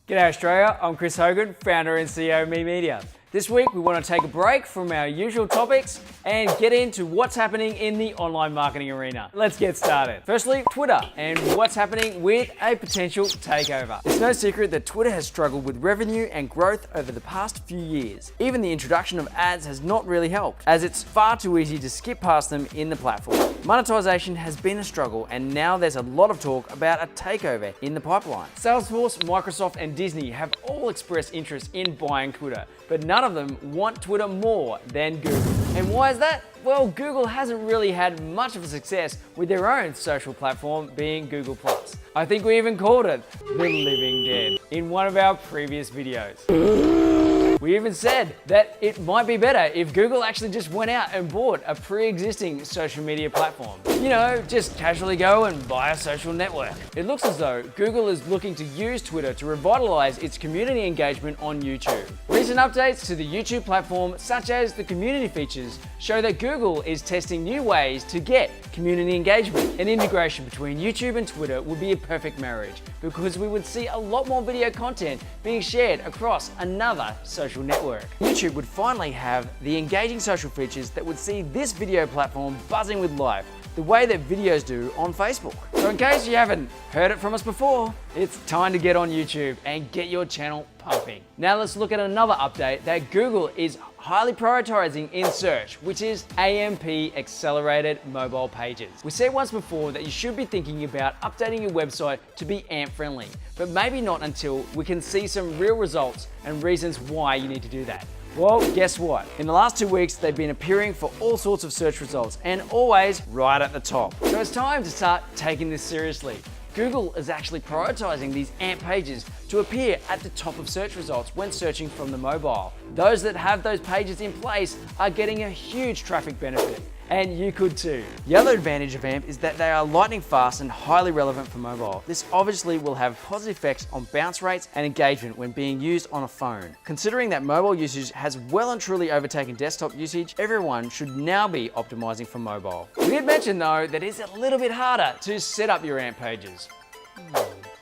G'day Australia, I'm Chris Hogan, founder and CEO of MeMedia. This week we want to take a break from our usual topics and get into what's happening in the online marketing arena. Let's get started. Firstly, Twitter and what's happening with a potential takeover. It's no secret that Twitter has struggled with revenue and growth over the past few years. Even the introduction of ads has not really helped, as it's far too easy to skip past them in the platform. Monetization has been a struggle, and now there's a lot of talk about a takeover in the pipeline. Salesforce, Microsoft and Disney have all expressed interest in buying Twitter, but none of them want Twitter more than Google. And why is that? Well, Google hasn't really had much of a success with their own social platform being Google+. I think we even called it the living dead in one of our previous videos. We even said that it might be better if Google actually just went out and bought a pre-existing social media platform. You know, just casually go and buy a social network. It looks as though Google is looking to use Twitter to revitalize its community engagement on YouTube. Recent updates to the YouTube platform, such as the community features, show that Google is testing new ways to get community engagement. An integration between YouTube and Twitter would be a perfect marriage, because we would see a lot more video content being shared across another social network. YouTube would finally have the engaging social features that would see this video platform buzzing with life, the way that videos do on Facebook. So in case you haven't heard it from us before, it's time to get on YouTube and get your channel pumping. Now let's look at another update that Google is highly prioritizing in search, which is AMP accelerated mobile pages. We said once before that you should be thinking about updating your website to be AMP friendly, but maybe not until we can see some real results and reasons why you need to do that. Well, guess what? In the last 2 weeks, they've been appearing for all sorts of search results and always right at the top. So it's time to start taking this seriously. Google is actually prioritizing these AMP pages to appear at the top of search results when searching from the mobile. Those that have those pages in place are getting a huge traffic benefit, and you could too. The other advantage of AMP is that they are lightning fast and highly relevant for mobile. This obviously will have positive effects on bounce rates and engagement when being used on a phone. Considering that mobile usage has well and truly overtaken desktop usage, everyone should now be optimizing for mobile. We did mention though that it's a little bit harder to set up your AMP pages.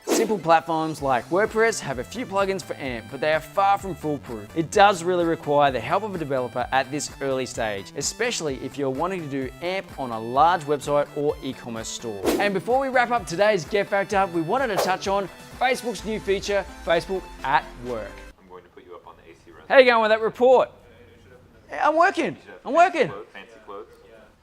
Simple platforms like WordPress have a few plugins for AMP, but they are far from foolproof. It does really require the help of a developer at this early stage, especially if you're wanting to do AMP on a large website or e-commerce store. And before we wrap up today's Get Fact Up, we wanted to touch on Facebook's new feature, Facebook at Work. I'm going to put you up on the AC run. How you going with that report? I'm working. Fancy clothes.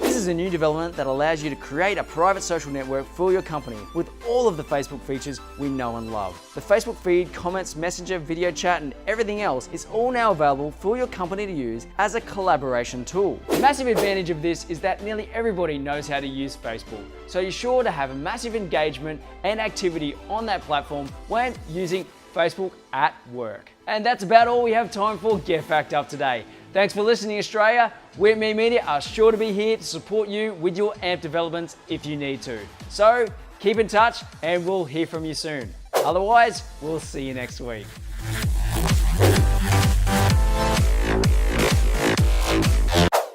This is a new development that allows you to create a private social network for your company with all of the Facebook features we know and love. The Facebook feed, comments, messenger, video chat, and everything else is all now available for your company to use as a collaboration tool. The massive advantage of this is that nearly everybody knows how to use Facebook, so you're sure to have a massive engagement and activity on that platform when using Facebook at Work. And that's about all we have time for Get Fact Up today. Thanks for listening, Australia. We at MeMedia are sure to be here to support you with your AMP developments if you need to. So keep in touch and we'll hear from you soon. Otherwise, we'll see you next week.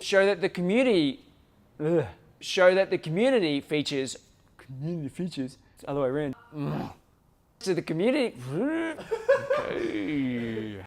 Show that the community features. It's the other way around. So the community. Okay.